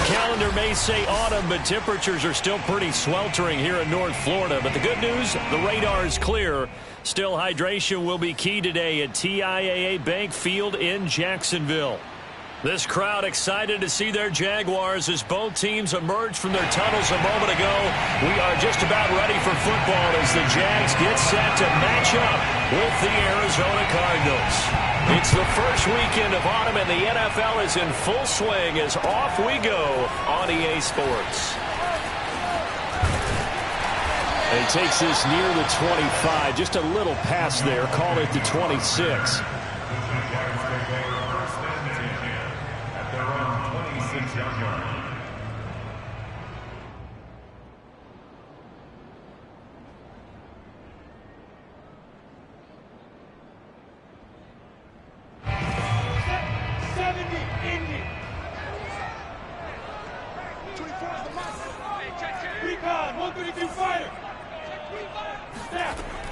calendar may say autumn, but temperatures are still pretty sweltering here in North Florida. But the good news, the radar is clear. Still, hydration will be key today at TIAA Bank Field in Jacksonville. This crowd excited to see their Jaguars as both teams emerged from their tunnels a moment ago. We are just about ready for football as the Jags get set to match up with the Arizona Cardinals. It's the first weekend of autumn, and the NFL is in full swing as off we go on EA Sports. He takes this near the 25, just a little past there, call it the 26.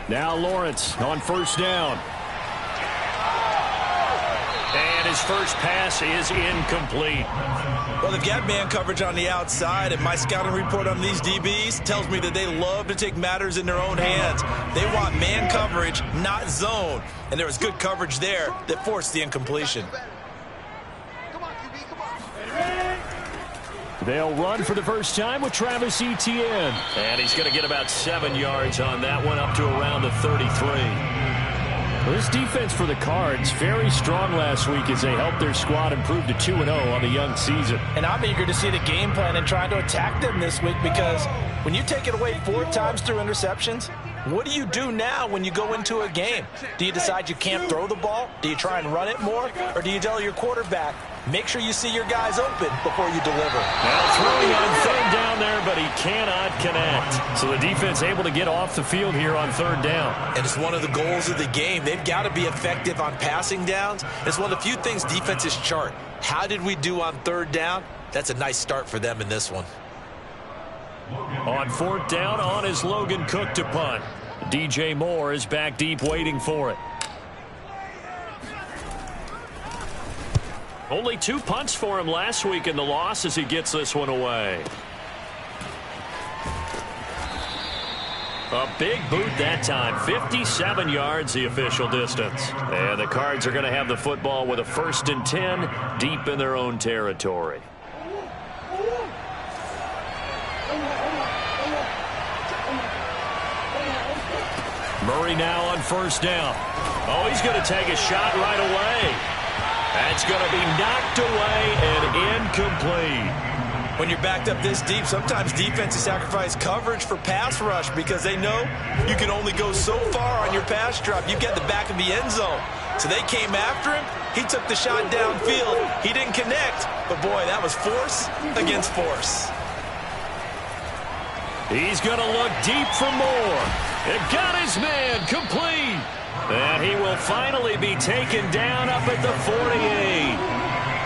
Now Lawrence on first down. And his first pass is incomplete. Well, they've got man coverage on the outside, and my scouting report on these DBs tells me that they love to take matters in their own hands. They want man coverage, not zone. And there was good coverage there that forced the incompletion. They'll run for the first time with Travis Etienne. And he's going to get about 7 yards on that one, up to around the 33. Well, this defense for the Cards, very strong last week as they helped their squad improve to 2-0 on the young season. And I'm eager to see the game plan and trying to attack them this week, because when you take it away 4 times through interceptions, what do you do now when you go into a game? Do you decide you can't throw the ball? Do you try and run it more? Or do you tell your quarterback, make sure you see your guys open before you deliver? Now throwing on third down there, but he cannot connect. So the defense able to get off the field here on third down. And it's one of the goals of the game. They've got to be effective on passing downs. It's one of the few things defenses chart. How did we do on third down? That's a nice start for them in this one. On fourth down, on is Logan Cook to punt. DJ Moore is back deep waiting for it. Only 2 punts for him last week in the loss as he gets this one away. A big boot that time. 57 yards the official distance. And the Cards are going to have the football with a 1st and 10 deep in their own territory. Murray now on first down. Oh, he's going to take a shot right away. That's going to be knocked away and incomplete. When you're backed up this deep, sometimes defenses sacrifice coverage for pass rush because they know you can only go so far on your pass drop. You get the back of the end zone. So they came after him. He took the shot downfield. He didn't connect. But, boy, that was force against force. He's going to look deep for more. It got his man complete. And he will finally be taken down up at the 48.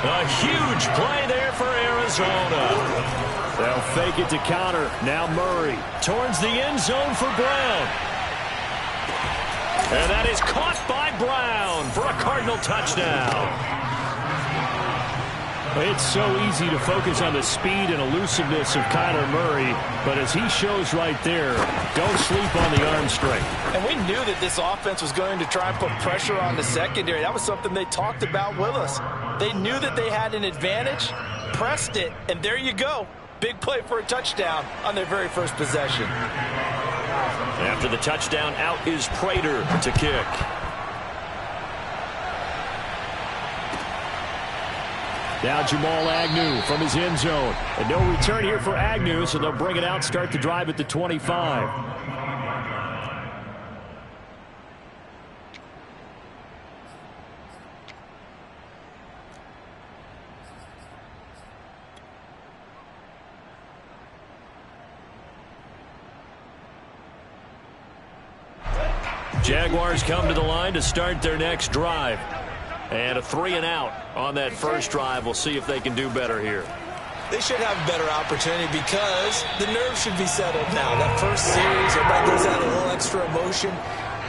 A huge play there for Arizona. They'll fake it to counter. Now Murray Towards the end zone for Brown. And that is caught by Brown for a Cardinal touchdown. It's so easy to focus on the speed and elusiveness of Kyler Murray, but as he shows right there, don't sleep on the arm strength. And we knew that this offense was going to try and put pressure on the secondary. That was something they talked about with us. They knew that they had an advantage, pressed it, and there you go. Big play for a touchdown on their very first possession. After the touchdown, out is Prater to kick. Now Jamal Agnew from his end zone. And no return here for Agnew, so they'll bring it out, start the drive at the 25. Jaguars come to the line to start their next drive. And a 3-and-out on that first drive. We'll see if they can do better here. They should have a better opportunity because the nerves should be settled now. That first series, everybody goes out a little extra emotion.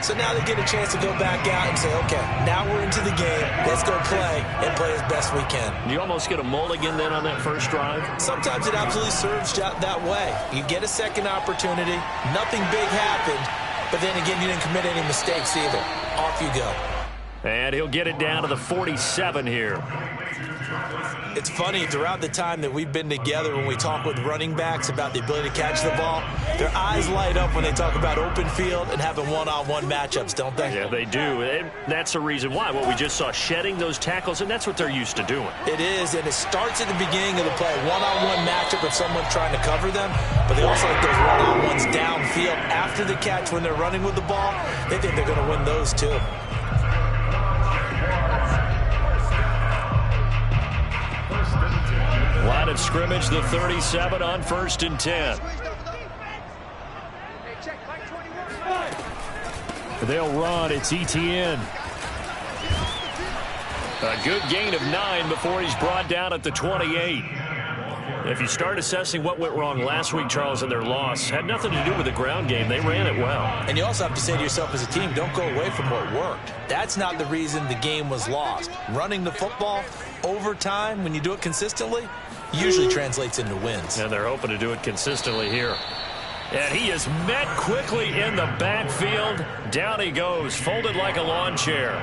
So now they get a chance to go back out and say, okay, now we're into the game. Let's go play and play as best we can. You almost get a mulligan then on that first drive? Sometimes it absolutely serves that way. You get a second opportunity. Nothing big happened. But then again, you didn't commit any mistakes either. Off you go. And he'll get it down to the 47 here. It's funny, throughout the time that we've been together, when we talk with running backs about the ability to catch the ball, their eyes light up when they talk about open field and having one-on-one matchups, don't they? Yeah, they do. And that's the reason why. What we just saw, shedding those tackles, and that's what they're used to doing. It is, and it starts at the beginning of the play. One-on-one matchup if someone's trying to cover them, but they also like those one-on-ones downfield after the catch when they're running with the ball. They think they're going to win those too. Line of scrimmage, the 37 on 1st and 10. They'll run. It's ETN. A good gain of 9 before he's brought down at the 28. If you start assessing what went wrong last week, Charles, in their loss, had nothing to do with the ground game. They ran it well. And you also have to say to yourself as a team, don't go away from what worked. That's not the reason the game was lost. Running the football over time, when you do it consistently, usually translates into wins. And they're hoping to do it consistently here. And he is met quickly in the backfield. Down he goes, folded like a lawn chair.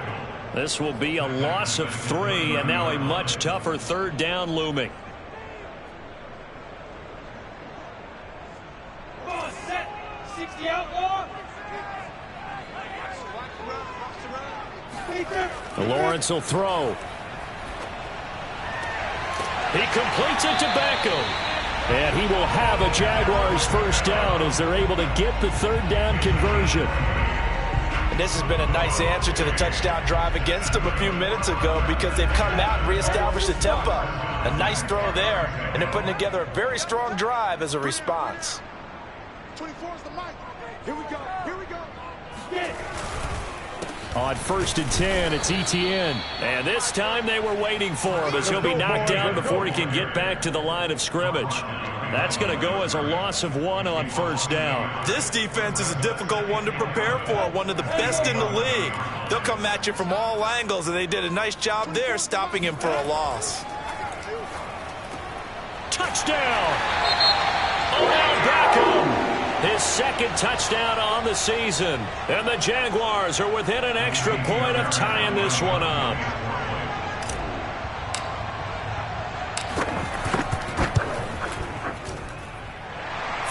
This will be a loss of 3, and now a much tougher 3rd down looming. Lawrence will throw. He completes it to Beckham. And he will have a Jaguars first down as they're able to get the 3rd down conversion. And this has been a nice answer to the touchdown drive against them a few minutes ago because they've come out and reestablished the tempo. A nice throw there, and they're putting together a very strong drive as a response. 24 is the mic. Here we go. Here we go. Get it. On 1st and 10, it's ETN. And this time they were waiting for him as he'll be knocked down before he can get back to the line of scrimmage. That's going to go as a loss of 1 on 1st down. This defense is a difficult one to prepare for, one of the best in the league. They'll come at you from all angles, and they did a nice job there stopping him for a loss. Touchdown! Odell Beckham! His 2nd touchdown on the season. And the Jaguars are within an extra point of tying this one up.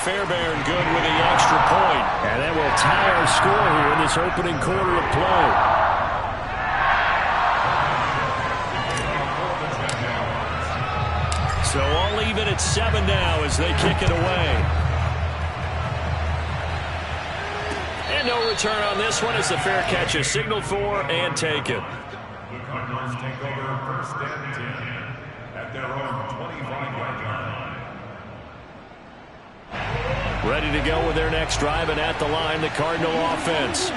Fairbairn good with the extra point. And that will tie our score here in this opening quarter of play. So all even at 7 now as they kick it away. And no return on this one as the fair catch is signaled for and taken. The Cardinals take over 1st and 10 at their own 25-yard line. Ready to go with their next drive, and at the line, the Cardinal offense.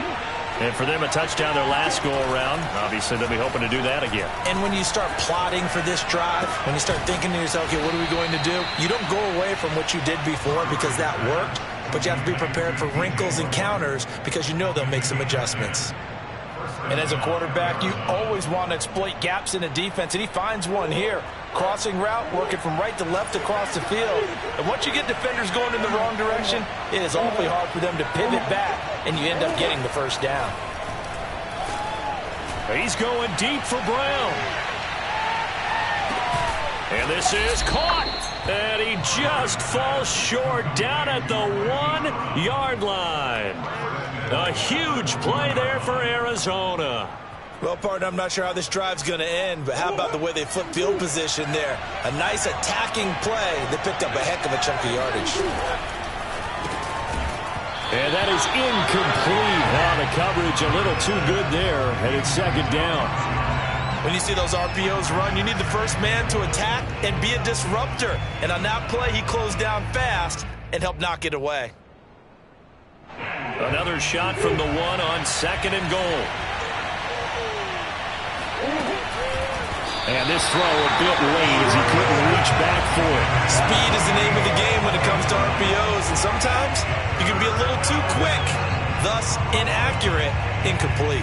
And for them, a touchdown their last go-around. Obviously, they'll be hoping to do that again. And when you start plotting for this drive, when you start thinking to yourself, okay, what are we going to do? You don't go away from what you did before because that worked, but you have to be prepared for wrinkles and counters because you know they'll make some adjustments. And as a quarterback, you always want to exploit gaps in the defense, and he finds one here. Crossing route, working from right to left across the field. And once you get defenders going in the wrong direction, it is awfully hard for them to pivot back, and you end up getting the first down. He's going deep for Brown. And this is caught. And he just falls short down at the 1-yard line. A huge play there for Arizona. Well, partner, I'm not sure how this drive's going to end, but how about the way they flipped field position there? A nice attacking play that picked up a heck of a chunk of yardage. And that is incomplete. The coverage a little too good there, and it's 2nd down. When you see those RPOs run, you need the first man to attack and be a disruptor. And on that play, he closed down fast and helped knock it away. Another shot from the 1 on 2nd and goal. And this throw a bit late as he couldn't reach back for it. Speed is the name of the game when it comes to RPOs, and sometimes you can be a little too quick. thus inaccurate, incomplete.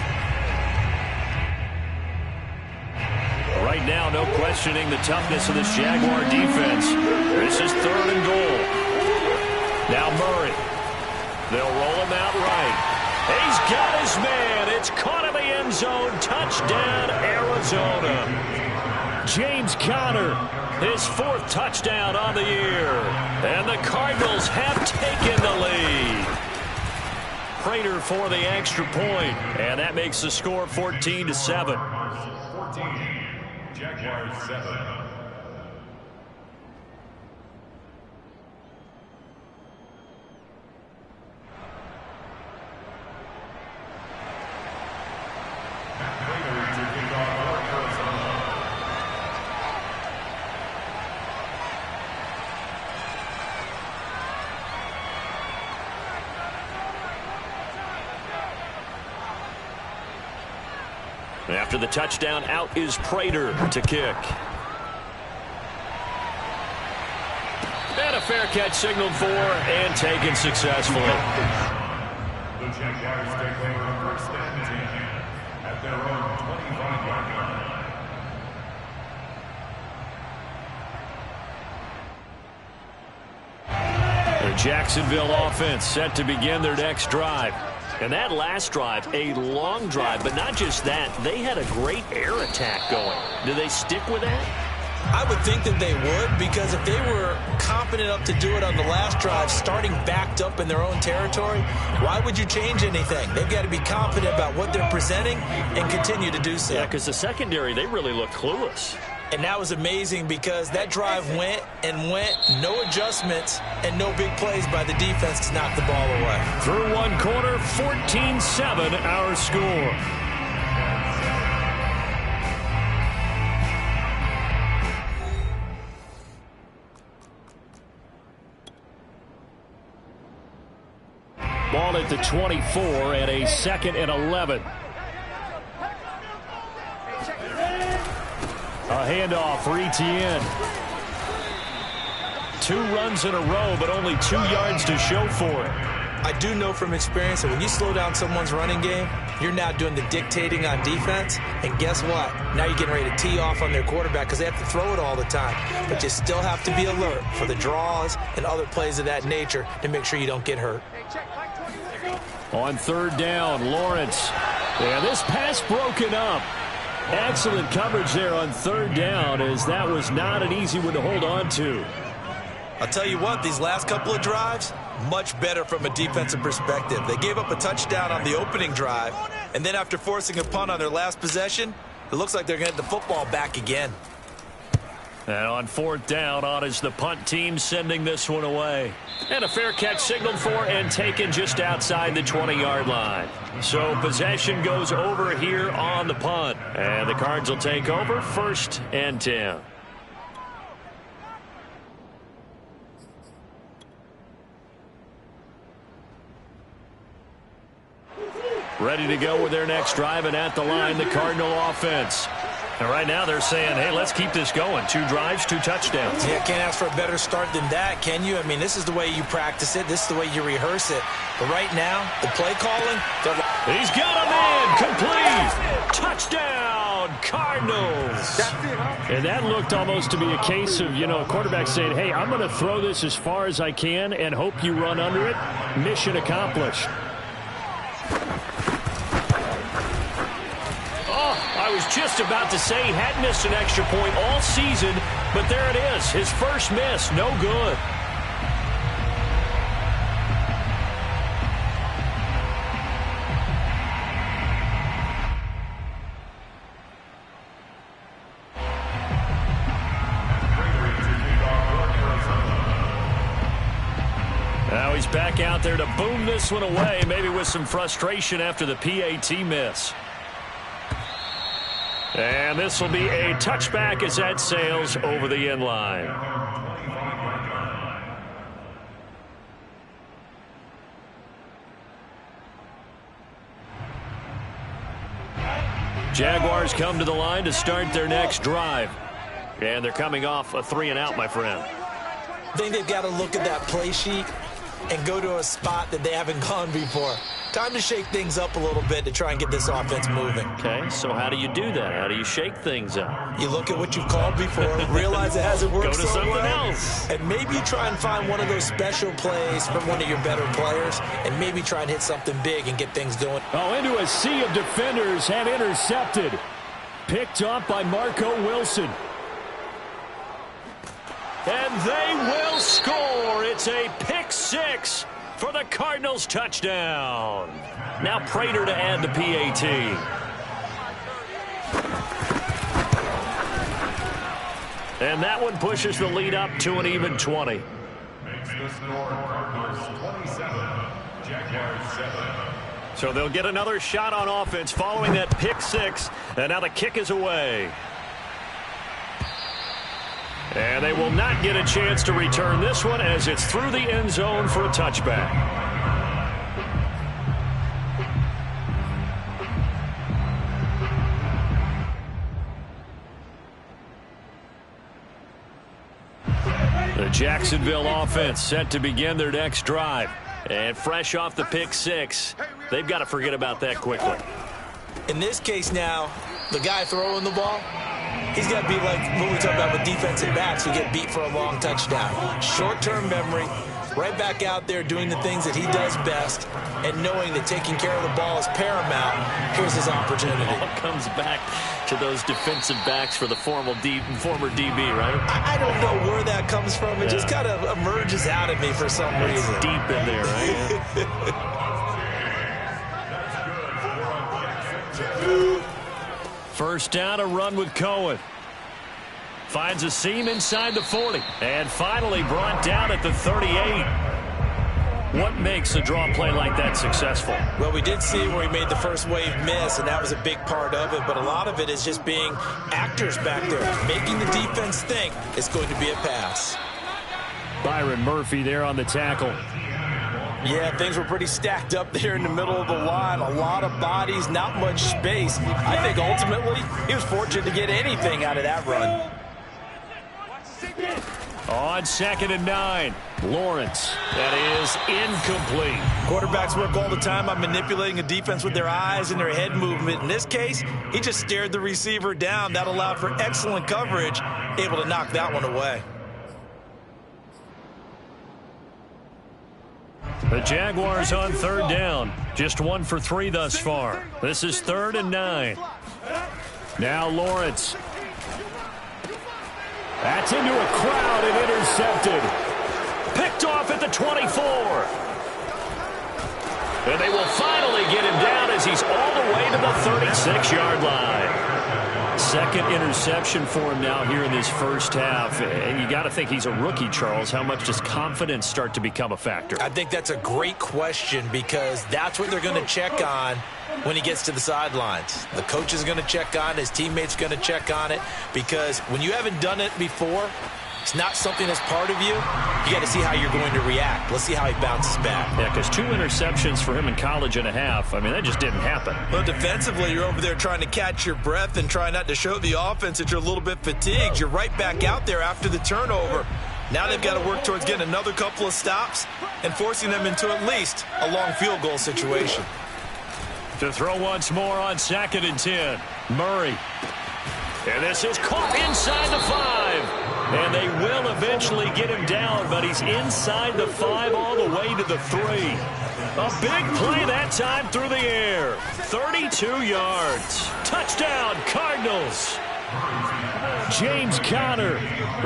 Right now, no questioning the toughness of this Jaguar defense. This is 3rd and goal. Now Murray. They'll roll him out right. He's got his man. It's caught in the end zone. Touchdown, Arizona. James Conner, his 4th touchdown on the year. And the Cardinals have taken the lead. Prater for the extra point. And that makes the score 14-7. 14. Jaguars 7. After the touchdown, out is Prater to kick. And a fair catch signaled for and taken successfully. The Jaguars take over 1st and 10 at their own 25-yard line. The Jacksonville offense set to begin their next drive. And that last drive, a long drive, but not just that, they had a great air attack going. Do they stick with that? I would think that they would, because if they were confident enough to do it on the last drive, starting backed up in their own territory, why would you change anything? They've got to be confident about what they're presenting and continue to do so. Yeah, because the secondary, they really look clueless. And that was amazing because that drive went and went, no adjustments, and no big plays by the defense to knock the ball away. Through one quarter, 14-7 our score. Ball at the 24 and a 2nd and 11. A handoff for Etienne. 2 runs in a row, but only 2 yards to show for it. I do know from experience that when you slow down someone's running game, you're now doing the dictating on defense. And guess what? Now you're getting ready to tee off on their quarterback because they have to throw it all the time. But you still have to be alert for the draws and other plays of that nature to make sure you don't get hurt. On 3rd down, Lawrence. And this pass broken up. Excellent coverage there on 3rd down, as that was not an easy one to hold on to. I'll tell you what, these last couple of drives, much better from a defensive perspective. They gave up a touchdown on the opening drive, and then after forcing a punt on their last possession, it looks like they're going to get the football back again. And on 4th down, on is the punt team sending this one away. And a fair catch signaled for and taken just outside the 20-yard line. So possession goes over here on the punt. And the Cards will take over 1st and 10. Ready to go with their next drive, and at the line, the Cardinal offense. And right now they're saying, hey, let's keep this going. 2 drives, 2 touchdowns. Yeah, can't ask for a better start than that, can you? I mean, this is the way you practice it. This is the way you rehearse it. But right now, the play calling, he's got a man, complete. Touchdown, Cardinals. And that looked almost to be a case of, a quarterback saying, hey, I'm going to throw this as far as I can and hope you run under it. Mission accomplished. I was just about to say he had missed an extra point all season, but there it is. His first miss, no good. Now he's back out there to boom this one away, maybe with some frustration after the PAT miss. And this will be a touchback as that sails over the end line. Jaguars come to the line to start their next drive. And they're coming off a 3-and-out, my friend. I think they've got to look at that play sheet and go to a spot that they haven't gone before. Time to shake things up a little bit to try and get this offense moving. Okay, so how do you do that? How do you shake things up? You look at what you've called before, realize it hasn't worked Go to so something well, else. and maybe try and find one of those special plays from one of your better players, and maybe try and hit something big and get things going. Oh, into a sea of defenders and intercepted. Picked up by Marco Wilson. And they will score. It's a pick six for the Cardinals touchdown. Now Prater to add the PAT. And that one pushes the lead up to an even 20. Makes the score Cardinals 27, Jaguars 7. So they'll get another shot on offense following that pick six. And now the kick is away. And they will not get a chance to return this one as it's through the end zone for a touchback. The Jacksonville offense set to begin their next drive. And fresh off the pick six, they've got to forget about that quickly. In this case now, the guy throwing the ball, he's got to be like what we talk about with defensive backs who get beat for a long touchdown. Short-term memory, right back out there doing the things that he does best, and knowing that taking care of the ball is paramount. Here's his opportunity. It all comes back to those defensive backs for the former DB, right? I don't know where that comes from. It just kind of emerges out of me for some reason. Deep in there, right? First down, a run with Cohen. Finds a seam inside the 40. And finally brought down at the 38. What makes a draw play like that successful? Well, we did see where he made the first wave miss, and that was a big part of it. But a lot of it is just being actors back there, making the defense think it's going to be a pass. Byron Murphy there on the tackle. Yeah, things were pretty stacked up there in the middle of the line. A lot of bodies, not much space. I think ultimately he was fortunate to get anything out of that run. On 2nd and 9, Lawrence. That is incomplete. Quarterbacks work all the time on manipulating a defense with their eyes and their head movement. In this case, he just stared the receiver down. That allowed for excellent coverage, able to knock that one away. The Jaguars on 3rd down. Just 1 for 3 thus far. This is 3rd and 9. Now Lawrence. That's into a crowd and intercepted. Picked off at the 24. And they will finally get him down as he's all the way to the 36-yard line. Second interception for him now here in this first half. And you got to think he's a rookie, Charles. How much does confidence start to become a factor? I think that's a great question because that's what they're going to check on when he gets to the sidelines. The coach is going to check on it. His teammates are going to check on it because when you haven't done it before, it's not something that's part of you. You got to see how you're going to react. Let's see how he bounces back. Yeah, because 2 interceptions for him in college and a half. I mean, that just didn't happen. Well, defensively, you're over there trying to catch your breath and try not to show the offense that you're a little bit fatigued. You're right back out there after the turnover. Now they've got to work towards getting another couple of stops and forcing them into at least a long field goal situation. To throw once more on 2nd and 10. Murray. And this is caught inside the 5. And they will eventually get him down, but he's inside the 5 all the way to the 3. A big play that time through the air. 32 yards. Touchdown, Cardinals. James Conner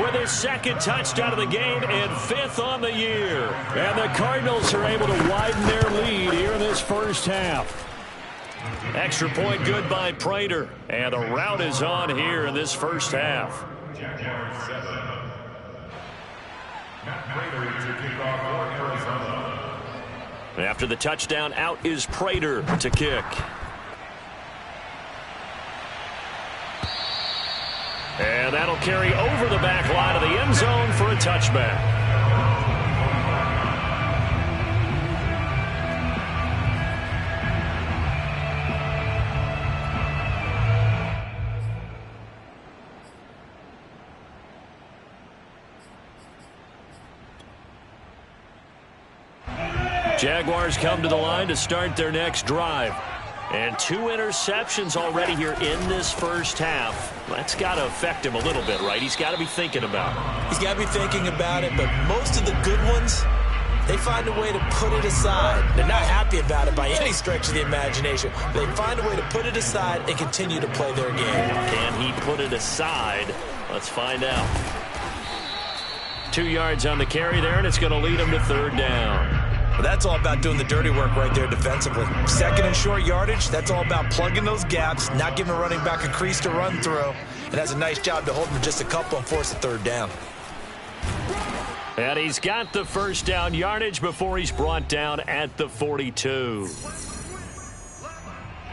with his 2nd touchdown of the game and 5th on the year. And the Cardinals are able to widen their lead here in this first half. Extra point good by Prater. And the route is on here in this first half. Jaguars 7. Matt Prater to kick off for Arizona. After the touchdown, out is Prater to kick. And that'll carry over the back line of the end zone for a touchback. Jaguars come to the line to start their next drive. And 2 interceptions already here in this first half. That's got to affect him a little bit, right? He's got to be thinking about it. He's got to be thinking about it, but most of the good ones, they find a way to put it aside. They're not happy about it by any stretch of the imagination. They find a way to put it aside and continue to play their game. Can he put it aside? Let's find out. 2 yards on the carry there, and it's going to lead him to 3rd down. Well, that's all about doing the dirty work right there defensively. 2nd and short yardage, that's all about plugging those gaps, not giving a running back a crease to run through. And has a nice job to hold him to just a couple and force the 3rd down. And he's got the 1st down yardage before he's brought down at the 42.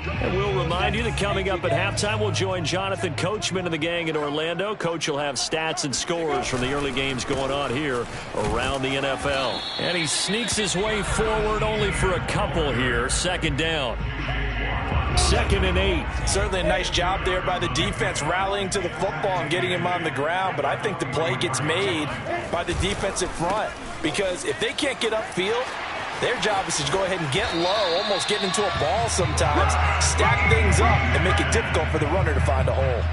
And we'll remind you that coming up at halftime, we'll join Jonathan Coachman and the gang in Orlando. Coach will have stats and scores from the early games going on here around the NFL. And he sneaks his way forward only for a couple here. 2nd down. 2nd and 8. Certainly a nice job there by the defense rallying to the football and getting him on the ground. But I think the play gets made by the defensive front, because if they can't get upfield, their job is to go ahead and get low, almost get into a ball sometimes, stack things up, and make it difficult for the runner to find a hole.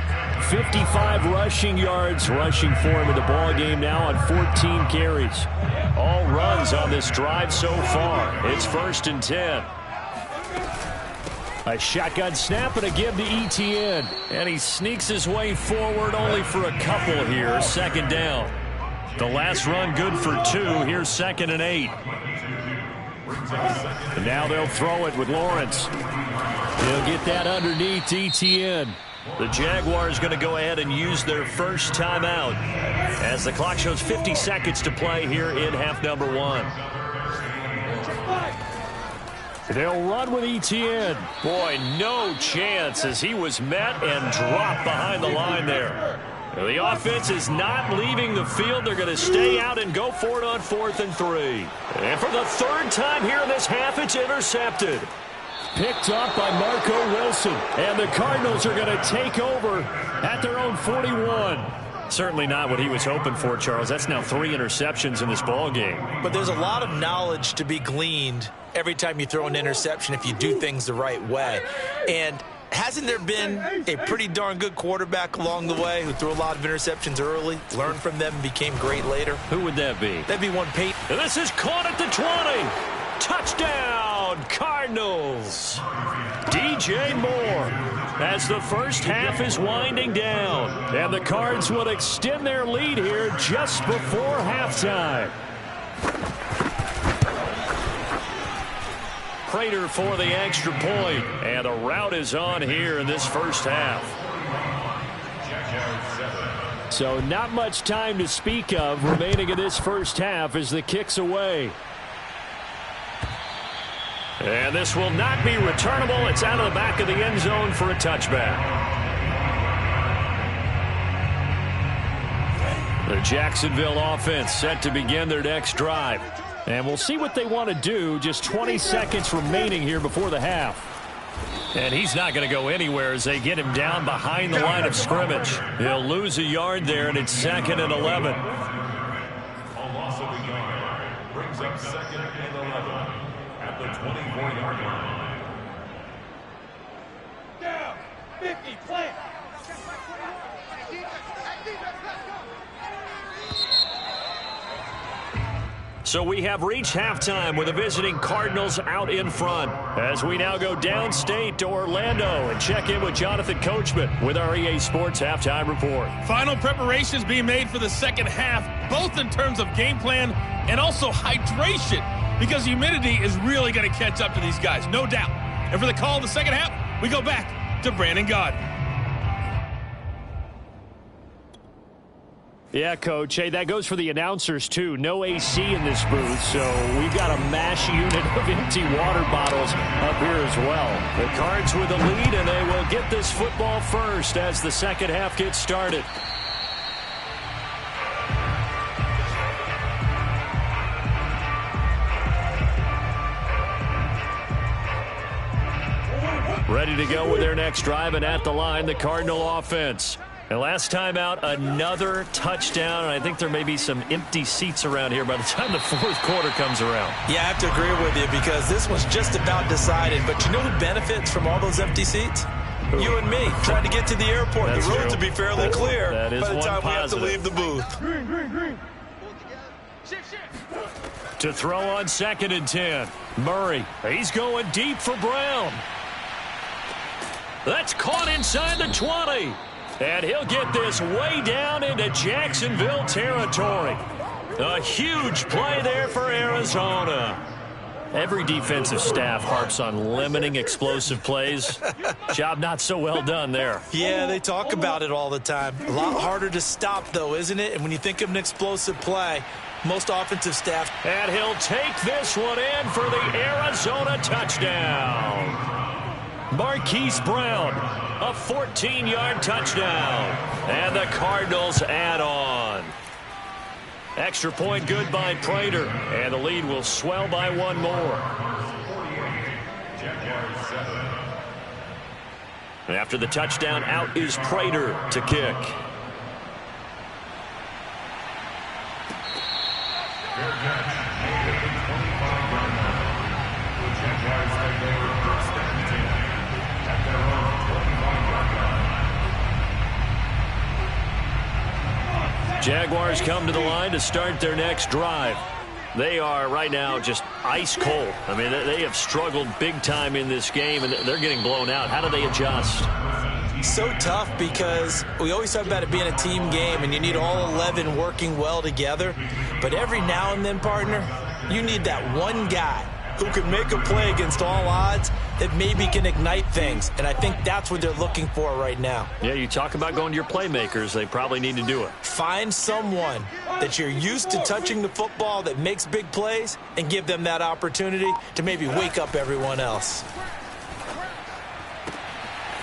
55 rushing yards rushing for him in the ball game now on 14 carries. All runs on this drive so far. It's 1st and 10. A shotgun snap and a give to Etienne. And he sneaks his way forward only for a couple here. 2nd down. The last run good for 2. Here's 2nd and 8. And now they'll throw it with Lawrence. He'll get that underneath Etienne. The Jaguars going to go ahead and use their first timeout as the clock shows 50 seconds to play here in half number 1. They'll run with Etienne. Boy, no chance as he was met and dropped behind the line there. The offense is not leaving the field. They're going to stay out and go for it on 4th and 3. And for the 3rd time here in this half, it's intercepted. Picked up by Marco Wilson. And the Cardinals are going to take over at their own 41. Certainly not what he was hoping for, Charles. That's now 3 interceptions in this ball game. But there's a lot of knowledge to be gleaned every time you throw an interception if you do things the right way. And hasn't there been a pretty darn good quarterback along the way who threw a lot of interceptions early, learned from them, and became great later? Who would that be? That'd be one Peyton. And this is caught at the 20. Touchdown, Cardinals. DJ Moore as the first half is winding down. And the Cards will extend their lead here just before halftime. Prater for the extra point. And a rout is on here in this first half. So not much time to speak of remaining in this first half as the kick's away. And this will not be returnable. It's out of the back of the end zone for a touchback. The Jacksonville offense set to begin their next drive. And we'll see what they want to do. Just 20 seconds remaining here before the half. And he's not going to go anywhere as they get him down behind the line of scrimmage. He'll lose a yard there, and it's 2nd and 11. A loss of a yard brings up 2nd and 11 at the 24-yard line. Down, 50, plant. So we have reached halftime with the visiting Cardinals out in front as we now go downstate to Orlando and check in with Jonathan Coachman with our EA Sports Halftime Report. Final preparations being made for the second half, both in terms of game plan and also hydration, because humidity is really going to catch up to these guys, no doubt. And for the call of the second half, we go back to Brandon Gaudin. Yeah, Coach. Hey, that goes for the announcers, too. No AC in this booth, so we've got a mash unit of empty water bottles up here as well. The Cards with the lead, and they will get this football first as the second half gets started. Ready to go with their next drive, and at the line, the Cardinal offense. And last time out, another touchdown. And I think there may be some empty seats around here by the time the fourth quarter comes around. Yeah, I have to agree with you because this was just about decided. But you know who benefits from all those empty seats? You and me, trying to get to the airport. That's the roads true. will be fairly clear That is by the one time we have to positive. leave the booth. Green. To throw on 2nd and 10. Murray, he's going deep for Brown. That's caught inside the 20. And he'll get this way down into Jacksonville territory. A huge play there for Arizona. Every defensive staff harps on limiting explosive plays. Job not so well done there. Yeah, they talk about it all the time. A lot harder to stop, though, isn't it? And when you think of an explosive play, most offensive staff. And he'll take this one in for the Arizona touchdown. Marquise Brown, a 14-yard touchdown. And the Cardinals add on. Extra point good by Prater. And the lead will swell by one more. And after the touchdown, out is Prater to kick. Jaguars come to the line to start their next drive. They are right now just ice cold. I mean, they have struggled big time in this game, and they're getting blown out. How do they adjust? So tough because we always talk about it being a team game, and you need all 11 working well together. But every now and then, partner, you need that one guy who can make a play against all odds that maybe can ignite things. And I think that's what they're looking for right now. Yeah, you talk about going to your playmakers. They probably need to do it. Find someone that you're used to touching the football that makes big plays and give them that opportunity to maybe wake up everyone else.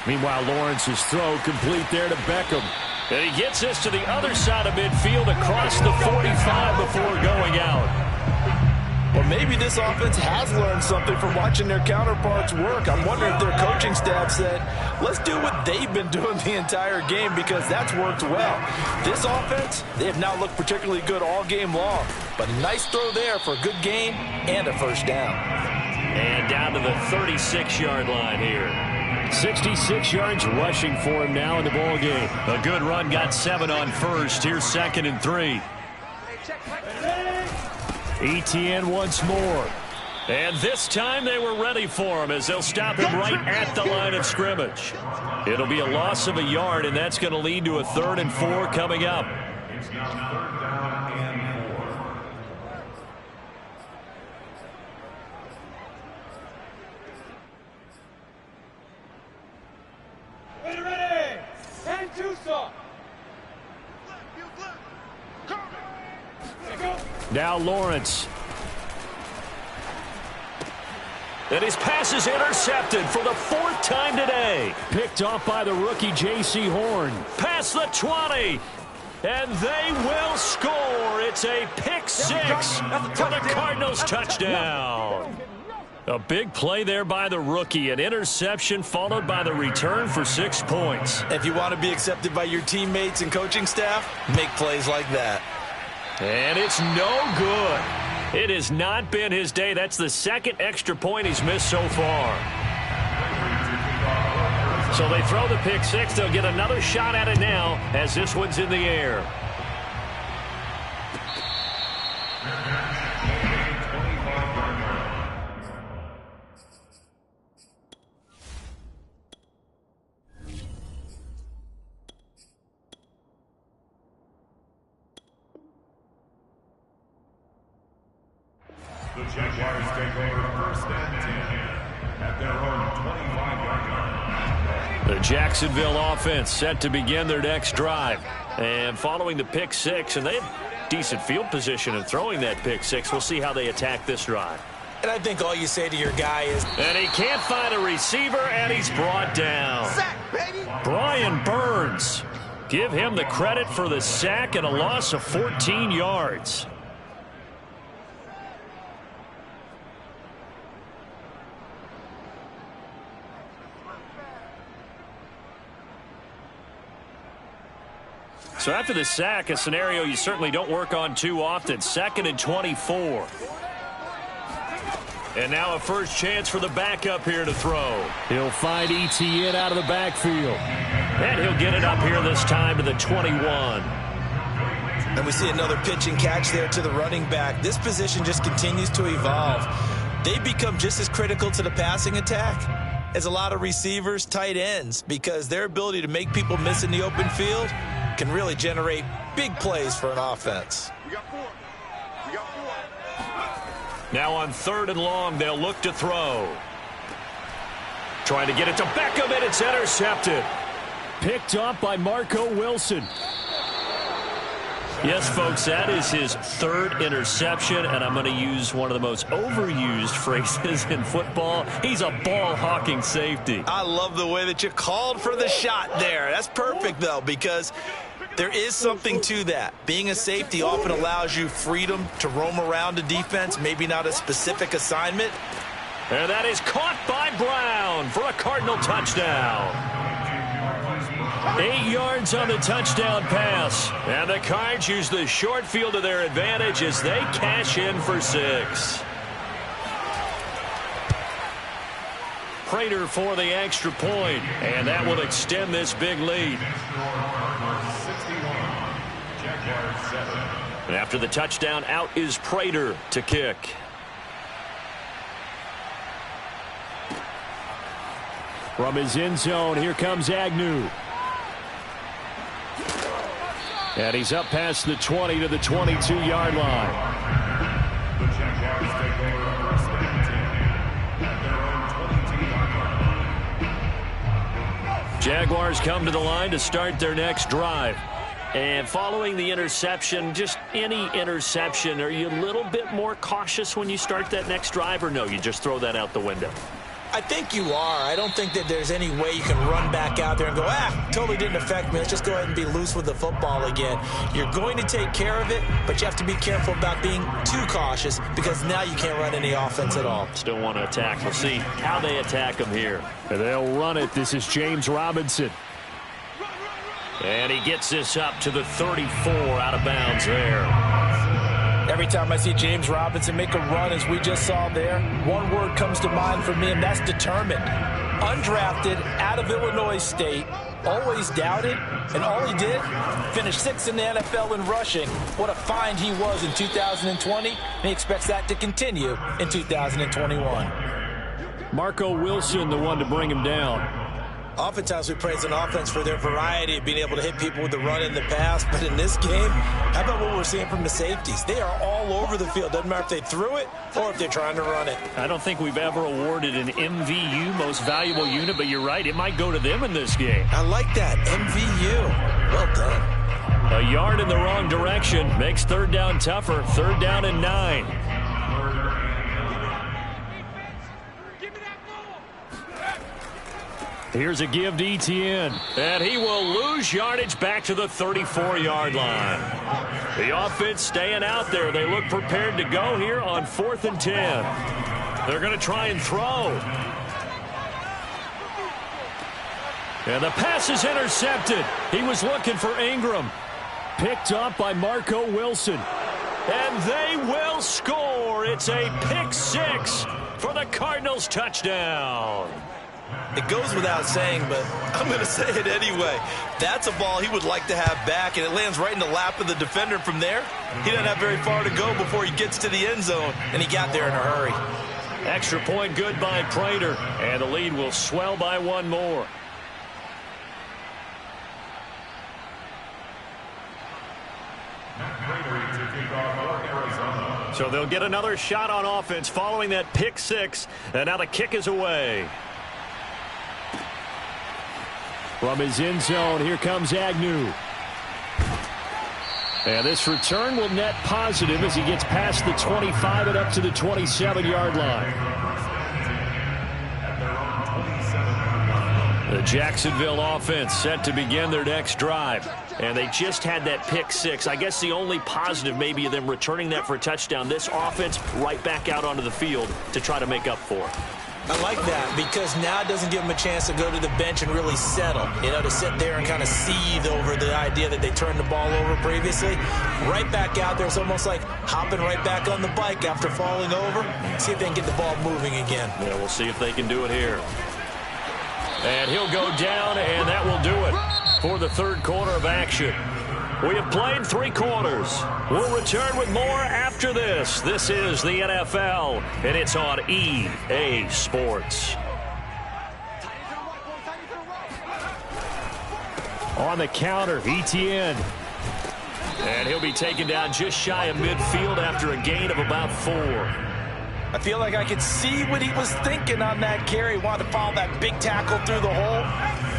Meanwhile, Lawrence's throw complete there to Beckham. And he gets this to the other side of midfield across the 45 before going out. Well, maybe this offense has learned something from watching their counterparts work. I'm wondering if their coaching staff said, let's do what they've been doing the entire game because that's worked well. This offense, they have not looked particularly good all game long. But a nice throw there for a good gain and a first down. And down to the 36-yard line here. 66 yards rushing for him now in the ball game. A good run, got 7 on first. Here's 2nd and 3. ETN once more. And this time they were ready for him as they'll stop him right at the line of scrimmage. It'll be a loss of a yard, and that's going to lead to a 3rd and 4 coming up. It's now 3rd down and 4. Ready. And Tucson. Now Lawrence. And his pass is intercepted for the 4th time today. Picked off by the rookie J.C. Horn. Past the 20. And they will score. It's a pick 6 for the Cardinals touchdown. A big play there by the rookie. An interception followed by the return for 6 points. If you want to be accepted by your teammates and coaching staff, make plays like that. And it's no good. It has not been his day. That's the 2nd extra point he's missed so far. So they throw the pick 6. They'll get another shot at it now as this one's in the air. The Jaguars take over 1st and 10 at their own 25-yard line. The Jacksonville offense set to begin their next drive. And following the pick 6, and they have decent field position in throwing that pick 6. We'll see how they attack this drive. And I think all you say to your guy is, and he can't find a receiver, and he's brought down. Brian Burns. Give him the credit for the sack and a loss of 14 yards. So after the sack, a scenario you certainly don't work on too often. 2nd and 24. And now a first chance for the backup here to throw. He'll find ETN out of the backfield. And he'll get it up here this time to the 21. And we see another pitch and catch there to the running back. This position just continues to evolve. They become just as critical to the passing attack as a lot of receivers, tight ends, because their ability to make people miss in the open field can really generate big plays for an offense. Now on 3rd and long, they'll look to throw. Trying to get it to Beckham, and it's intercepted. Picked up by Marco Wilson. Yes, folks, that is his 3rd interception, and I'm going to use one of the most overused phrases in football. He's a ball-hawking safety. I love the way that you called for the shot there. That's perfect, though, because there is something to that. Being a safety often allows you freedom to roam around a defense, maybe not a specific assignment. And that is caught by Brown for a Cardinal touchdown. 8 yards on the touchdown pass. And the Cards use the short field to their advantage as they cash in for 6. Prater for the extra point, and that will extend this big lead. And after the touchdown, out is Prater to kick. From his end zone, here comes Agnew. And he's up past the 20 to the 22-yard line. The Jaguars take over first and 10 at their own 22-yard line. Jaguars come to the line to start their next drive. And following the interception, just any interception, are you a little bit more cautious when you start that next drive, or no, you just throw that out the window? I think you are. I don't think that there's any way you can run back out there and go, totally didn't affect me. Let's just go ahead and be loose with the football again. You're going to take care of it, but you have to be careful about being too cautious because now you can't run any offense at all. Still want to attack. We'll see how they attack them here. And they'll run it. This is James Robinson. And he gets this up to the 34 out of bounds there. Every time I see James Robinson make a run, as we just saw there, one word comes to mind for me, and that's determined. Undrafted, out of Illinois State, always doubted, and all he did, finished 6th in the NFL in rushing. What a find he was in 2020, and he expects that to continue in 2021. Marco Wilson, the one to bring him down. Oftentimes we praise an offense for their variety of being able to hit people with the run in the pass, but in this game, how about what we're seeing from the safeties? They are all over the field. Doesn't matter if they threw it or if they're trying to run it. I don't think we've ever awarded an MVU, most valuable unit, but you're right, it might go to them in this game. I like that, MVU. Well done. A yard in the wrong direction makes 3rd down tougher. 3rd down and 9. Here's a give to ETN. And he will lose yardage back to the 34-yard line. The offense staying out there. They look prepared to go here on 4th and 10. They're going to try and throw. And the pass is intercepted. He was looking for Ingram. Picked up by Marco Wilson. And they will score. It's a pick 6 for the Cardinals touchdown. It goes without saying, but I'm going to say it anyway. That's a ball he would like to have back, and it lands right in the lap of the defender from there. He doesn't have very far to go before he gets to the end zone, and he got there in a hurry. Extra point good by Prater, and the lead will swell by 1 more. So they'll get another shot on offense following that pick 6, and now the kick is away. From his end zone, here comes Agnew. And this return will net positive as he gets past the 25 and up to the 27-yard line. The Jacksonville offense set to begin their next drive. And they just had that pick 6. I guess the only positive maybe of them returning that for a touchdown. This offense right back out onto the field to try to make up for it. I like that because now it doesn't give them a chance to go to the bench and really settle, to sit there and kind of seethe over the idea that they turned the ball over previously. Right back out there. It's almost like hopping right back on the bike after falling over. See if they can get the ball moving again. Yeah, we'll see if they can do it here. And he'll go down, and that will do it for the third quarter of action. We have played 3 quarters. We'll return with more after this. This is the NFL, and it's on EA Sports. On the counter, Etienne. And he'll be taken down just shy of midfield after a gain of about 4. I feel like I could see what he was thinking on that carry. Wanted to follow that big tackle through the hole.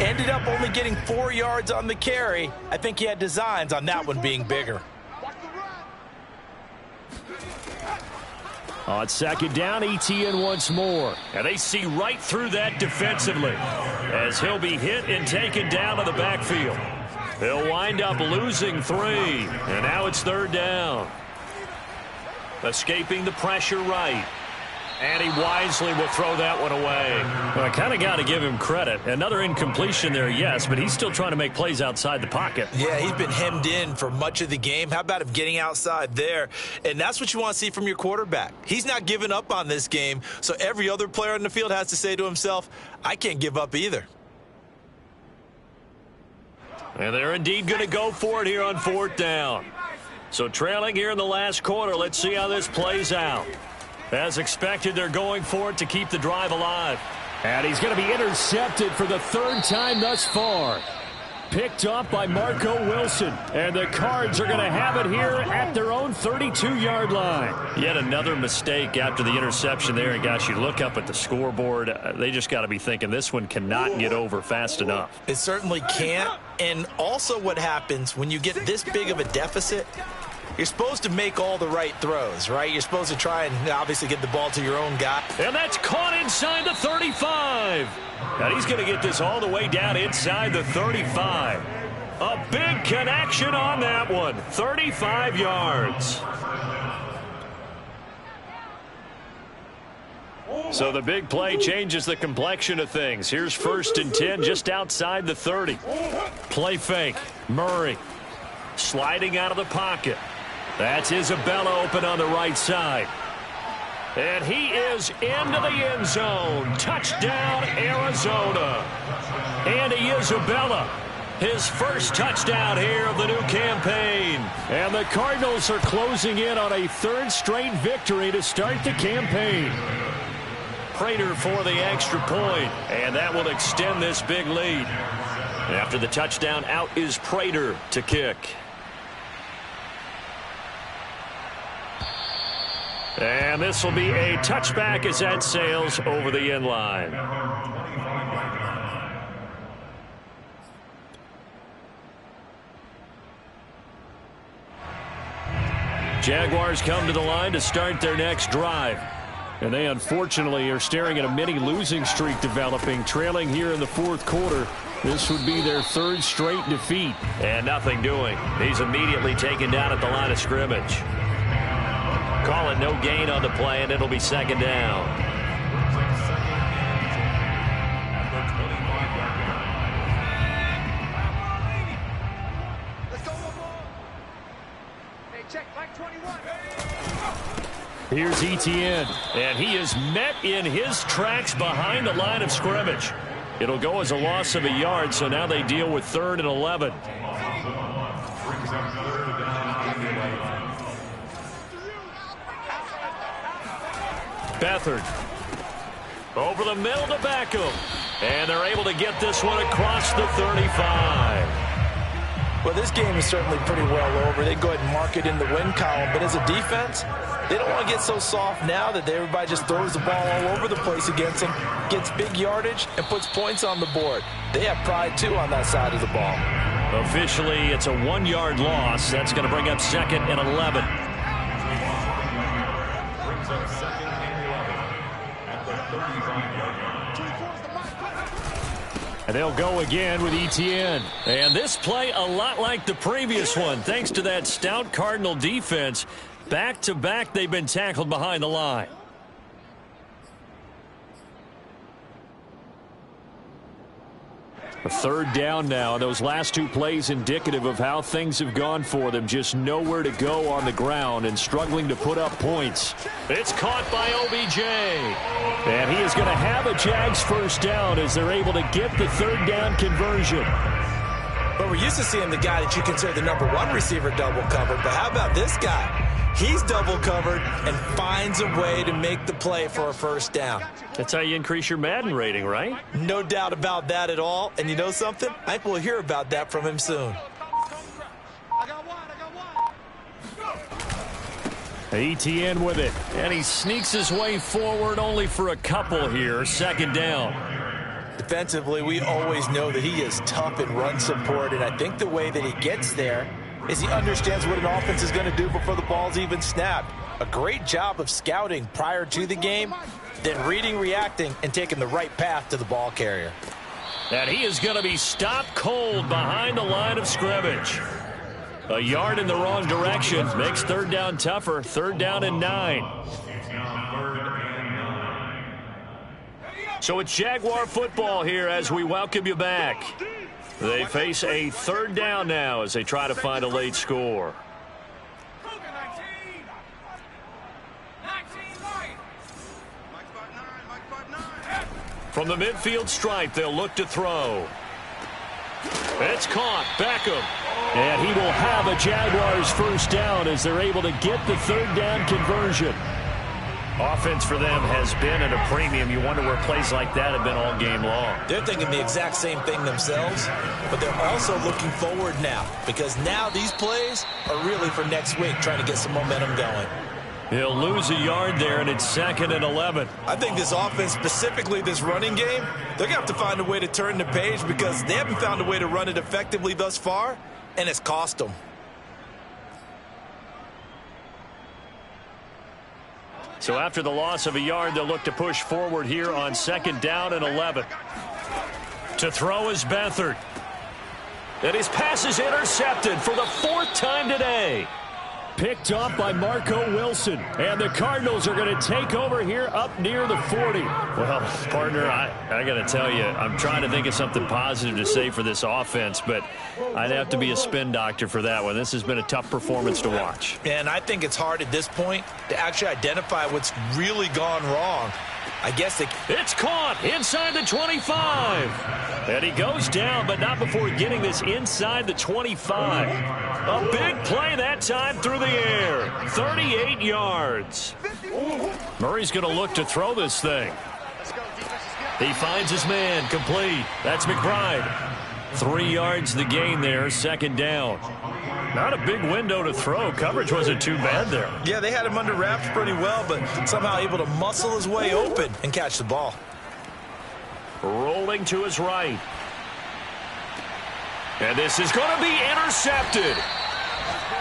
Ended up only getting 4 yards on the carry. I think he had designs on that one being bigger. On second down, Etienne once more. And they see right through that defensively as he'll be hit and taken down to the backfield. He'll wind up losing 3. And now it's third down. Escaping the pressure right. And he wisely will throw that one away. Well, I kind of got to give him credit. Another incompletion there, yes, but he's still trying to make plays outside the pocket. Yeah, he's been hemmed in for much of the game. How about him getting outside there? And that's what you want to see from your quarterback. He's not giving up on this game, so every other player on the field has to say to himself, I can't give up either. And they're indeed going to go for it here on fourth down. So trailing here in the last quarter, let's see how this plays out. As expected, they're going for it to keep the drive alive. And he's going to be intercepted for the 3rd time thus far. Picked up by Marco Wilson. And the Cards are going to have it here at their own 32-yard line. Yet another mistake after the interception there. And gosh, you look up at the scoreboard, they just got to be thinking this one cannot get over fast enough. It certainly can't. And also what happens when you get this big of a deficit, you're supposed to make all the right throws, right? You're supposed to try and obviously get the ball to your own guy. And that's caught inside the 35. And he's going to get this all the way down inside the 35. A big connection on that one. 35 yards. So the big play changes the complexion of things. Here's 1st and 10 just outside the 30. Play fake. Murray sliding out of the pocket. That's Isabella open on the right side. And he is into the end zone. Touchdown, Arizona. Andy Isabella, his first touchdown here of the new campaign. And the Cardinals are closing in on a 3rd straight victory to start the campaign. Prater for the extra point, and that will extend this big lead. After the touchdown, out is Prater to kick. And this will be a touchback as that sails over the end line. Jaguars come to the line to start their next drive. And they unfortunately are staring at a mini losing streak developing, trailing here in the 4th quarter. This would be their 3rd straight defeat. And nothing doing. He's immediately taken down at the line of scrimmage. Call it no gain on the play, and it'll be 2nd down. Let's go, hey, check, like 21. Here's Etienne. And he is met in his tracks behind the line of scrimmage. It'll go as a loss of a yard, so now they deal with 3rd and 11. Beathard over the middle to Beckham. And they're able to get this one across the 35. Well, this game is certainly pretty well over. They go ahead and mark it in the win column. But as a defense, they don't want to get so soft now that everybody just throws the ball all over the place against them, gets big yardage, and puts points on the board. They have pride, too, on that side of the ball. Officially, it's a 1-yard loss. That's going to bring up 2nd and 11. Brings up 2nd and 11 at the 35-yard line. And they'll go again with Etienne. And this play a lot like the previous one. Thanks to that stout Cardinal defense, back-to-back they've been tackled behind the line. A third down now. Those last two plays indicative of how things have gone for them. Just nowhere to go on the ground and struggling to put up points. It's caught by OBJ. And he is going to have a Jags first down as they're able to get the third down conversion. But we're used to seeing the guy that you consider the number one receiver double covered. But how about this guy? He's double covered and finds a way to make the play for a first down. That's how you increase your Madden rating, right? No doubt about that at all. And you know something? I think we'll hear about that from him soon. ETN with it. And he sneaks his way forward only for a couple here. Second down. Defensively, we always know that he is tough in run support. And I think the way that he gets there is he understands what an offense is going to do before the ball's even snapped. A great job of scouting prior to the game, then reading, reacting, and taking the right path to the ball carrier. And he is going to be stopped cold behind the line of scrimmage. A yard in the wrong direction makes third down tougher. Third down and 9. So it's Jaguar football here as we welcome you back. They face a third down now as they try to find a late score. From the midfield stripe, they'll look to throw. It's caught. Beckham. And he will have a Jaguars first down as they're able to get the third down conversion. Offense for them has been at a premium. You wonder where plays like that have been all game long. They're thinking the exact same thing themselves, but they're also looking forward now because now these plays are really for next week, trying to get some momentum going. He'll lose a yard there, and it's 2nd and 11. I think this offense, specifically this running game, they're going to have to find a way to turn the page because they haven't found a way to run it effectively thus far, and it's cost them. So after the loss of a yard, they'll look to push forward here on 2nd down and 11. To throw is Beathard. And his pass is intercepted for the 4th time today. Picked off by Marco Wilson. And the Cardinals are going to take over here up near the 40. Well, partner, I got to tell you, I'm trying to think of something positive to say for this offense, but I'd have to be a spin doctor for that one. This has been a tough performance to watch. And I think it's hard at this point to actually identify what's really gone wrong. I guess it's caught inside the 25. And he goes down, but not before getting this inside the 25. A big play that time through the air. 38 yards. Murray's going to look to throw this thing. He finds his man, complete. That's McBride. 3 yards the gain there, 2nd down. Not a big window to throw. Coverage wasn't too bad there. Yeah, they had him under wraps pretty well, but somehow able to muscle his way open and catch the ball. Rolling to his right. And this is going to be intercepted.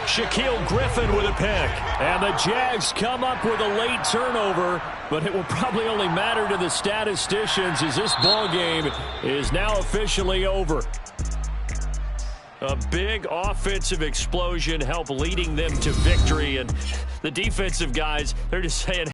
Shaquille Griffin with a pick. And the Jags come up with a late turnover, but it will probably only matter to the statisticians as this ball game is now officially over. A big offensive explosion helped leading them to victory, and the defensive guys, they're just saying,